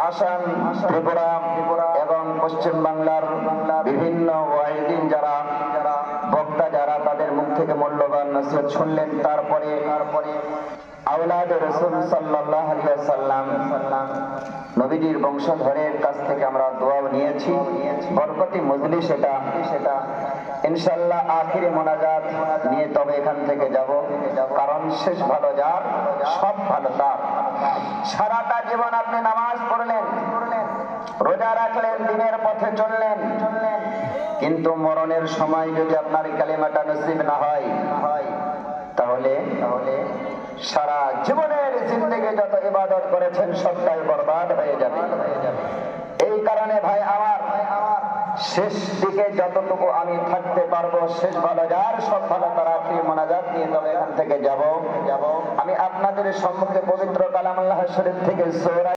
আসাম, ত্রিপুরা এবং পশ্চিম বাংলার বিভিন্ন ওয়াইদিন যারা বক্তা যারা তাদের মুখ থেকে মূল্যবান নসিহত শুনলেন, তারপরে আওলাদে রাসূল সাল্লাল্লাহু আলাইহি ওয়াসাল্লাম নবীজির বংশধরের কাছ থেকে আমরা দোয়া নিয়েছি। বরকতি মজলিস এটা ইনশাআল্লাহ আখিরে মোনাজাত নিয়ে তবে এখান থেকে যাব, কারণ শেষ ভালো যার সব ভালো তার। সারাটা জীবন আপনি নামাজ পড়লেন, রোজা রাখলেন, দিনের পথে চললেন, কিন্তু মরণের সময় যদি আপনার কালিমাটা নসিব না হয় তাহলে সারা জীবনের জিন্দেগি যত ইবাদত করেছেন সবটাই বরবাদ হয়ে যাবে। এই কারণে ভাই আমার শেষ দিকে যতটুকু আমি থাকতে পারবো, শেষ ভালো যার সব ভালো তার আখির মোনাজাত নিয়ে তবে এখান থেকে যাব। আমি আপনাদের সম্মুখে পবিত্র কালামুল্লাহ শরীফ থেকে সূরা